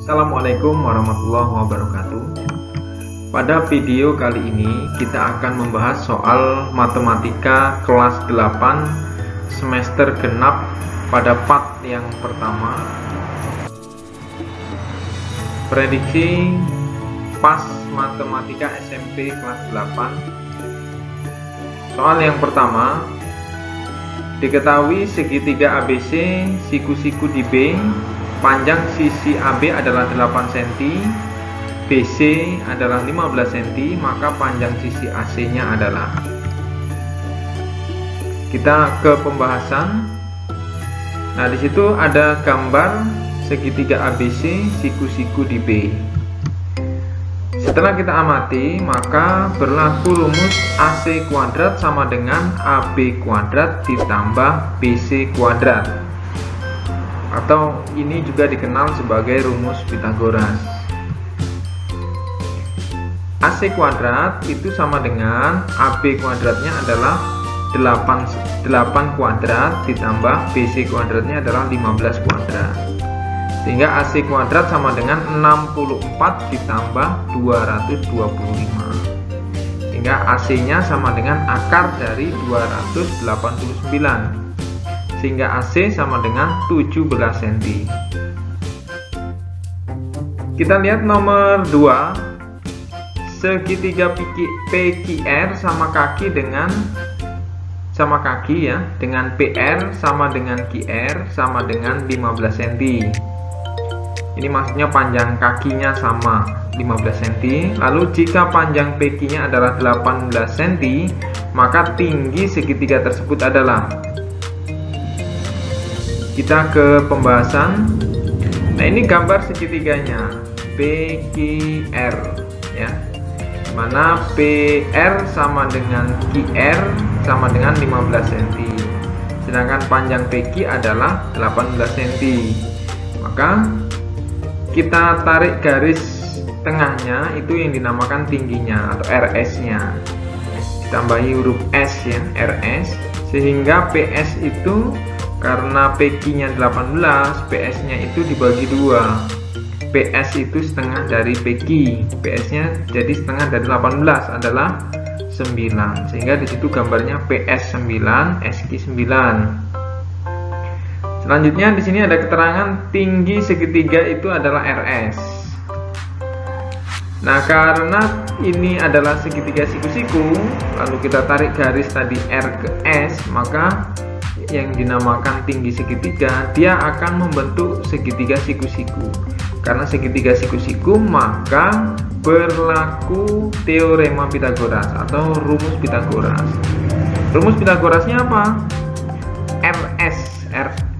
Assalamualaikum warahmatullahi wabarakatuh. Pada video kali ini kita akan membahas soal matematika kelas 8 semester genap pada part yang pertama. Prediksi pas matematika SMP kelas 8. Soal yang pertama, diketahui segitiga ABC siku-siku di B, panjang sisi AB adalah 8 cm, BC adalah 15 cm, maka panjang sisi AC-nya adalah. Kita ke pembahasan. Nah, di situ ada gambar segitiga ABC siku-siku di B. Setelah kita amati, maka berlaku rumus AC kuadrat sama dengan AB kuadrat ditambah BC kuadrat, atau ini juga dikenal sebagai rumus Pythagoras. AC kuadrat itu sama dengan AB kuadratnya adalah 8 kuadrat ditambah BC kuadratnya adalah 15 kuadrat, sehingga AC kuadrat sama dengan 64 ditambah 225, sehingga AC nya sama dengan akar dari 289, sehingga AC sama dengan 17 cm. Kita lihat nomor 2. Segitiga PQR sama kaki dengan PR sama dengan QR sama dengan 15 cm. Ini maksudnya panjang kakinya sama 15 cm. Lalu jika panjang PQ nya adalah 18 cm, maka tinggi segitiga tersebut adalah. Kita ke pembahasan. Nah, ini gambar segitiganya PQR ya, mana PR sama dengan QR sama dengan 15 cm, sedangkan panjang PQ adalah 18 cm. Maka kita tarik garis tengahnya, itu yang dinamakan tingginya atau RS nya, ditambahi huruf S ya, RS, sehingga PS itu karena PQ-nya 18, PS-nya itu dibagi 2. PS itu setengah dari PQ. PS-nya jadi setengah dari 18 adalah 9. Sehingga di situ gambarnya PS 9, SQ 9. Selanjutnya di sini ada keterangan tinggi segitiga itu adalah RS. Nah, karena ini adalah segitiga siku-siku, lalu kita tarik garis tadi R ke S, maka yang dinamakan tinggi segitiga, dia akan membentuk segitiga siku-siku. Karena segitiga siku-siku, maka berlaku teorema Pythagoras atau rumus Pythagoras. Rumus Pythagorasnya apa?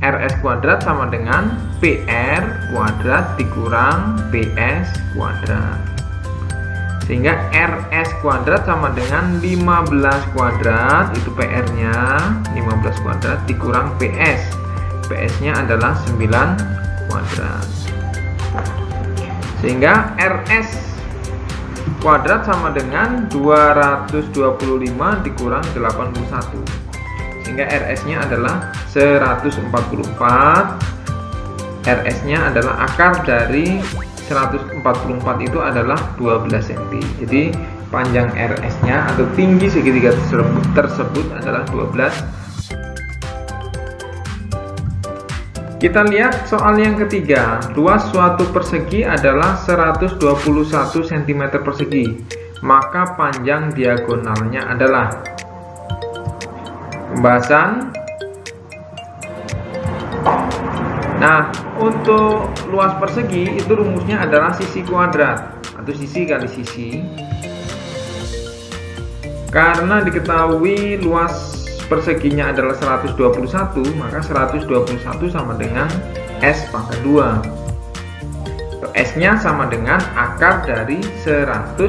RS kuadrat sama dengan PR kuadrat dikurang PS kuadrat, sehingga RS kuadrat sama dengan 15 kuadrat, itu PR-nya 15 kuadrat dikurang PS. PS-nya adalah 9 kuadrat. Sehingga RS kuadrat sama dengan 225 dikurang 81. Sehingga RS-nya adalah 144. RS-nya adalah akar dari 144 itu adalah 12 cm. Jadi panjang RS-nya atau tinggi segitiga tersebut adalah 12. Kita lihat soal yang ketiga. Luas suatu persegi adalah 121 cm persegi, maka panjang diagonalnya adalah. Pembahasan. Nah, untuk luas persegi itu rumusnya adalah sisi kuadrat atau sisi kali sisi. Karena diketahui luas perseginya adalah 121, maka 121 sama dengan S pangkat 2. S-nya sama dengan akar dari 121.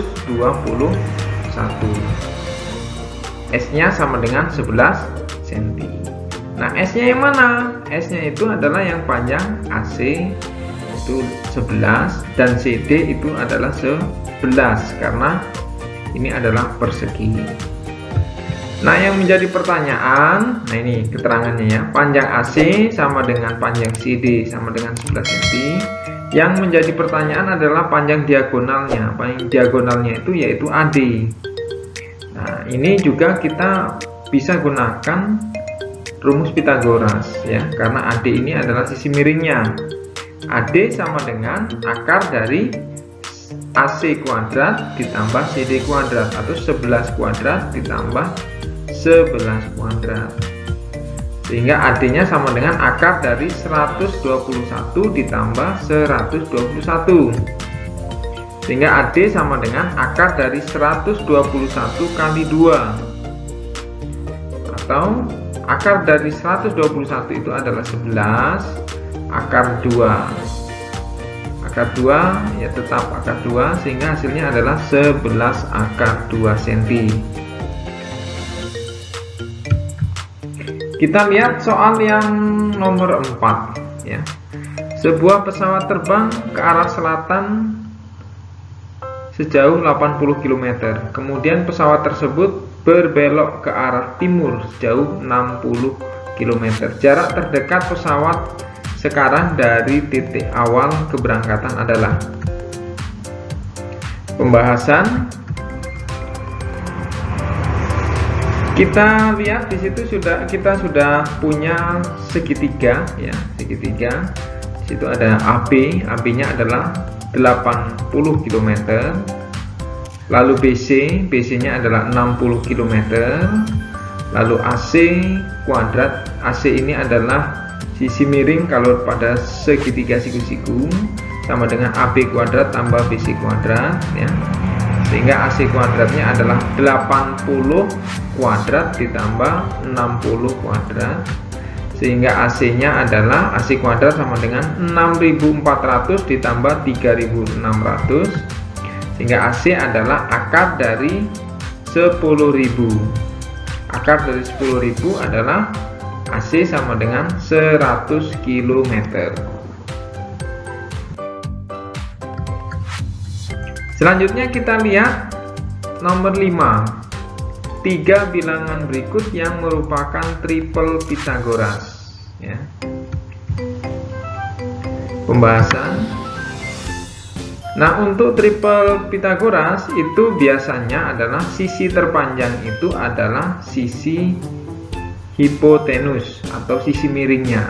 S-nya sama dengan 11 cm. Nah, S-nya yang mana? S-nya itu adalah yang panjang AC itu 11 dan CD itu adalah 11 karena ini adalah persegi. Nah, yang menjadi pertanyaan, nah ini keterangannya ya, panjang AC sama dengan panjang CD sama dengan 11 cm, Yang menjadi pertanyaan adalah panjang diagonalnya. Panjang diagonalnya itu yaitu AD. Nah, ini juga kita bisa gunakan rumus Pitagoras ya, karena AD ini adalah sisi miringnya. AD sama dengan akar dari AC kuadrat ditambah CD kuadrat, atau 11 kuadrat ditambah 11 kuadrat. Sehingga AD-nya sama dengan akar dari 121 ditambah 121. Sehingga AD sama dengan akar dari 121 kali 2. Atau akar dari 121 itu adalah 11, akar 2. Akar 2 ya tetap akar 2, sehingga hasilnya adalah 11 akar 2 cm. Kita lihat soal yang nomor 4 ya. Sebuah pesawat terbang ke arah selatan sejauh 80 km. Kemudian pesawat tersebut berbelok ke arah timur sejauh 60 km. Jarak terdekat pesawat sekarang dari titik awal keberangkatan adalah. Pembahasan. Kita lihat di situ kita sudah punya segitiga ya, segitiga. Di situ ada AB, AB-nya adalah 80 km. Lalu BC-nya adalah 60 km. Lalu AC kuadrat, AC ini adalah sisi miring kalau pada segitiga siku-siku, sama dengan AB kuadrat tambah BC kuadrat ya. Sehingga AC kuadratnya adalah 80 kuadrat ditambah 60 kuadrat. Sehingga AC-nya adalah AC kuadrat sama dengan 6400 ditambah 3600. Sehingga AC adalah akar dari 10.000. Akar dari 10.000 adalah AC sama dengan 100 km. Selanjutnya kita lihat nomor 5. 3 bilangan berikut yang merupakan triple Pitagoras ya. Pembahasan. Nah, untuk triple Pitagoras itu biasanya adalah sisi terpanjang itu adalah sisi hipotenus atau sisi miringnya.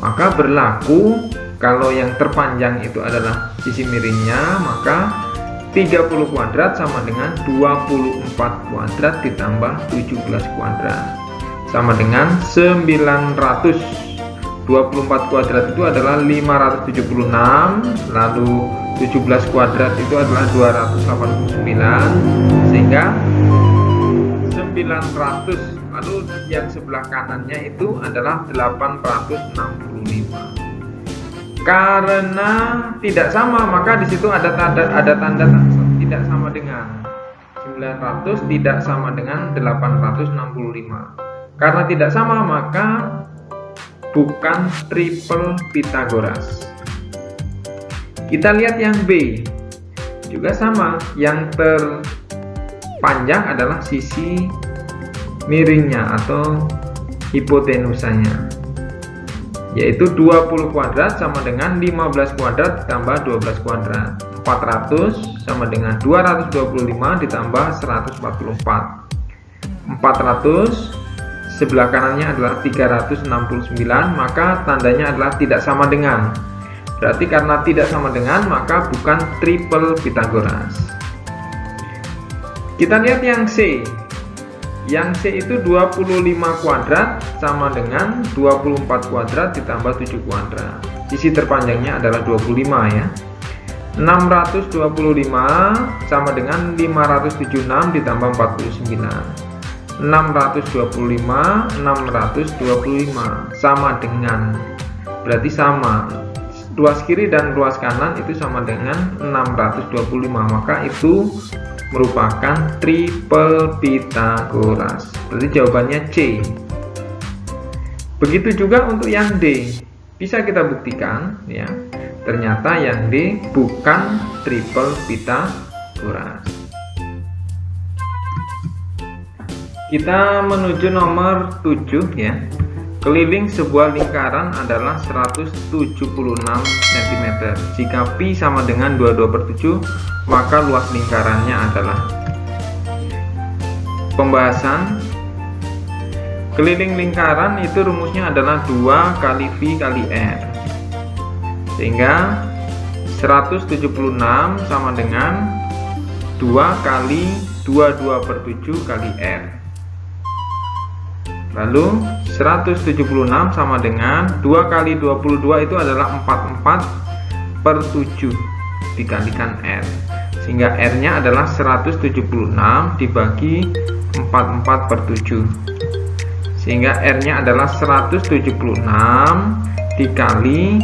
Maka berlaku kalau yang terpanjang itu adalah sisi miringnya, maka 30 kuadrat sama dengan 24 kuadrat ditambah 17 kuadrat sama dengan 900. 24 kuadrat itu adalah 576, lalu 17 kuadrat itu adalah 289, sehingga 900. Lalu yang sebelah kanannya itu adalah 865. Karena tidak sama, maka di situ ada tanda tidak sama dengan 900 tidak sama dengan 865. Karena tidak sama, maka bukan triple Pitagoras. Kita lihat yang B, juga sama. Yang terpanjang adalah sisi miringnya atau hipotenusanya, yaitu 20 kuadrat sama dengan 15 kuadrat ditambah 12 kuadrat. 400 sama dengan 225 ditambah 144. 400 sebelah kanannya adalah 369, maka tandanya adalah tidak sama dengan. Berarti karena tidak sama dengan, maka bukan triple Pitagoras. Kita lihat yang C. Yang C itu 25 kuadrat sama dengan 24 kuadrat ditambah 7 kuadrat. Sisi terpanjangnya adalah 25 ya. 625 sama dengan 576 ditambah 49. 625 sama dengan, berarti sama. Luas kiri dan luas kanan itu sama dengan 625, maka itu merupakan triple Pitagoras. Berarti jawabannya C. Begitu juga untuk yang D. Bisa kita buktikan ya. Ternyata yang D bukan triple Pitagoras. Kita menuju nomor 7 ya. keliling sebuah lingkaran adalah 176 cm. Jika pi sama dengan 22/7, maka luas lingkarannya adalah. Pembahasan. Keliling lingkaran itu rumusnya adalah 2 kali pi kali r. Sehingga 176 sama dengan 2 kali 22/7 kali r. Lalu 176 sama dengan 2 kali 22 itu adalah 44/7 dikalikan r. Sehingga r nya adalah 176 dibagi 44/7. Sehingga r nya adalah 176 dikali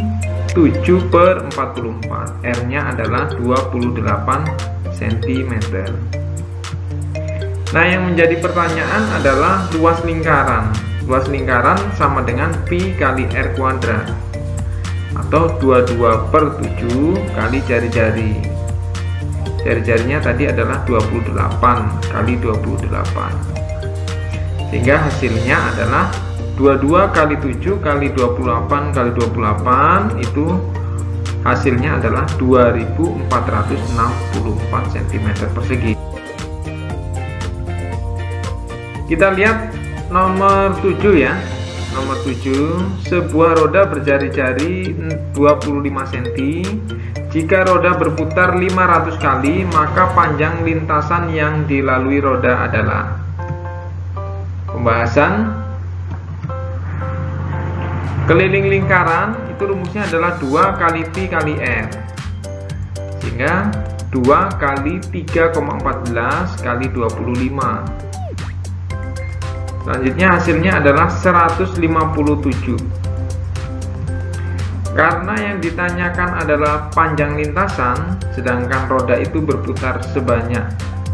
7/44. R nya adalah 28 cm. Nah, yang menjadi pertanyaan adalah luas lingkaran. Luas lingkaran sama dengan pi kali r kuadrat, atau 22/7 kali jari-jari. Jari-jarinya tadi adalah 28 kali 28. Sehingga hasilnya adalah 22 kali 7 kali 28 kali 28, itu hasilnya adalah 2464 cm persegi. Kita lihat nomor 7 ya. Nomor 7, sebuah roda berjari-jari 25 cm. Jika roda berputar 500 kali, maka panjang lintasan yang dilalui roda adalah. Pembahasan. Keliling lingkaran itu rumusnya adalah 2 kali pi kali r. Sehingga 2 kali 3,14 kali 25. Selanjutnya hasilnya adalah 157. Karena yang ditanyakan adalah panjang lintasan, sedangkan roda itu berputar sebanyak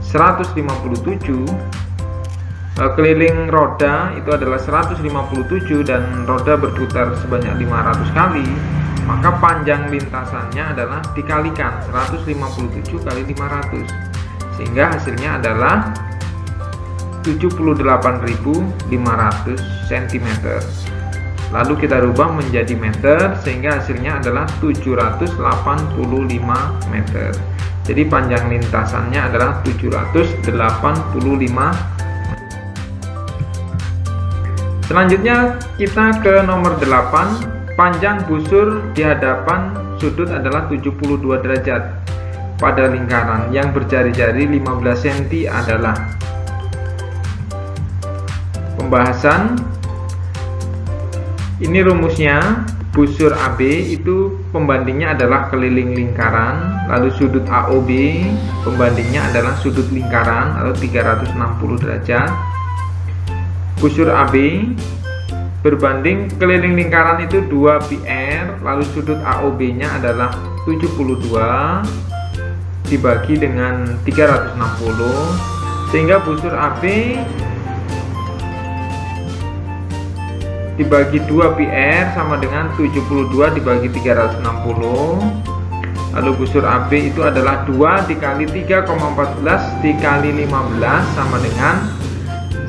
157, keliling roda itu adalah 157 dan roda berputar sebanyak 500 kali, maka panjang lintasannya adalah dikalikan 157 kali 500, sehingga hasilnya adalah 78.500 cm. Lalu kita rubah menjadi meter, sehingga hasilnya adalah 785 meter. Jadi panjang lintasannya adalah 785. Selanjutnya kita ke nomor 8. Panjang busur di hadapan sudut adalah 72 derajat pada lingkaran yang berjari-jari 15 cm adalah. Pembahasan. Ini rumusnya, busur AB itu pembandingnya adalah keliling lingkaran, lalu sudut AOB pembandingnya adalah sudut lingkaran atau 360 derajat. Busur AB berbanding keliling lingkaran itu 2 PR, lalu sudut AOB nya adalah 72 dibagi dengan 360, sehingga busur AB dibagi 2 PR sama dengan 72 dibagi 360. Lalu busur AB itu adalah 2 dikali 3,14 dikali 15 sama dengan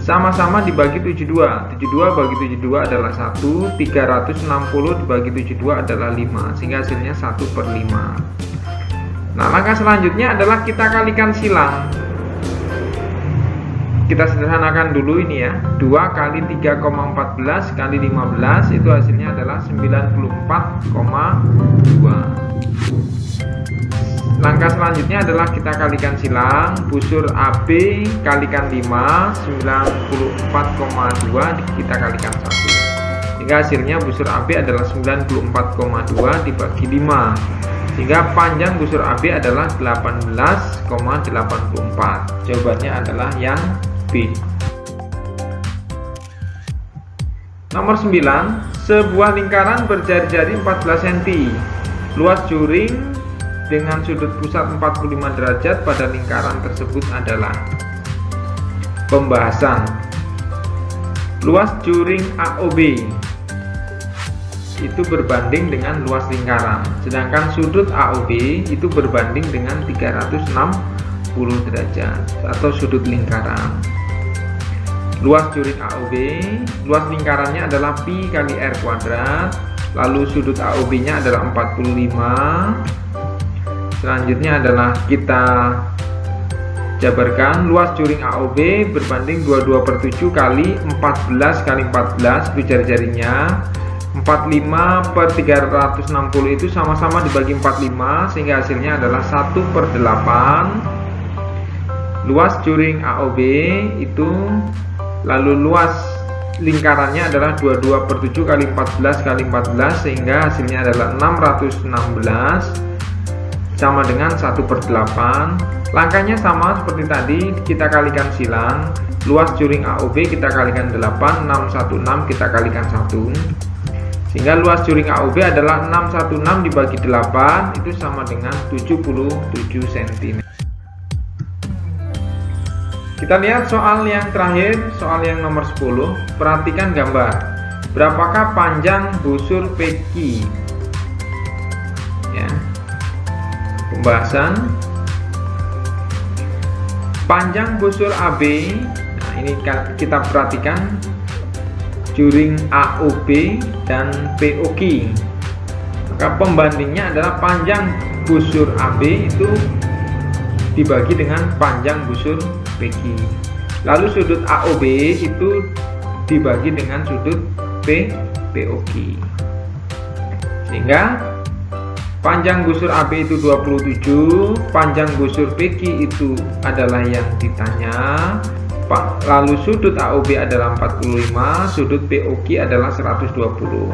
sama-sama dibagi 72. 72 bagi 72 adalah 1, 360 dibagi 72 adalah 5, sehingga hasilnya 1/5. Nah, langkah selanjutnya adalah kita kalikan silang. Kita sederhanakan dulu ini ya. 2 kali 3,14 kali 15 itu hasilnya adalah 94,2. Langkah selanjutnya adalah kita kalikan silang. Busur AB kalikan 5, 94,2 kita kalikan 1. Sehingga hasilnya busur AB adalah 94,2 dibagi 5. Sehingga panjang busur AB adalah 18,84. Jawabannya adalah yang B. Nomor 9, sebuah lingkaran berjari-jari 14 cm. Luas juring dengan sudut pusat 45 derajat pada lingkaran tersebut adalah. Pembahasan. Luas juring AOB itu berbanding dengan luas lingkaran, sedangkan sudut AOB itu berbanding dengan 360 derajat atau sudut lingkaran. luas juring AOB, luas lingkarannya adalah pi kali R kuadrat, lalu sudut AOB nya adalah 45. Selanjutnya adalah kita jabarkan luas juring AOB berbanding 22/7 kali 14 kali 14, itu jari-jarinya 45/360 itu sama-sama dibagi 45 sehingga hasilnya adalah 1/8. Luas juring AOB itu, lalu luas lingkarannya adalah 22/7 kali 14 kali 14 sehingga hasilnya adalah 616 sama dengan 1/8. Langkahnya sama seperti tadi, kita kalikan silang. Luas juring AOB kita kalikan 8, 616 kita kalikan 1. Sehingga luas juring AOB adalah 616 dibagi 8 itu sama dengan 77 cm. Kita lihat soal yang terakhir, soal yang nomor 10. Perhatikan gambar. Berapakah panjang busur PQ? Ya. Pembahasan. Panjang busur AB. Nah, ini kita perhatikan juring AOB dan POQ. Maka pembandingnya adalah panjang busur AB itu dibagi dengan panjang busur PQ. Lalu sudut AOB itu dibagi dengan sudut POQ. Sehingga panjang busur AB itu 27, panjang busur PQ itu adalah yang ditanya. Lalu sudut AOB adalah 45, sudut POQ adalah 120.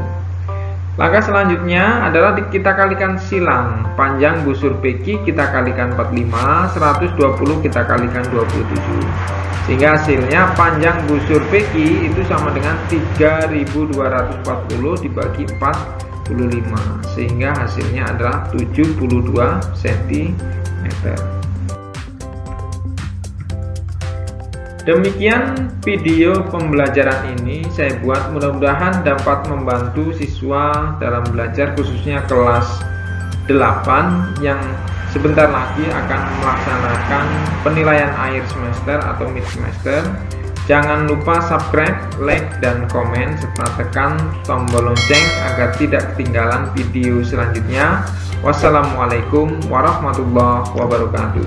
Langkah selanjutnya adalah kita kalikan silang. Panjang busur PQ kita kalikan 45, 120 kita kalikan 27. Sehingga hasilnya panjang busur PQ itu sama dengan 3240 dibagi 45. Sehingga hasilnya adalah 72 cm. Demikian video pembelajaran ini saya buat, mudah-mudahan dapat membantu siswa dalam belajar khususnya kelas 8 yang sebentar lagi akan melaksanakan penilaian akhir semester atau mid semester. Jangan lupa subscribe, like, dan komen serta tekan tombol lonceng agar tidak ketinggalan video selanjutnya. Wassalamualaikum warahmatullahi wabarakatuh.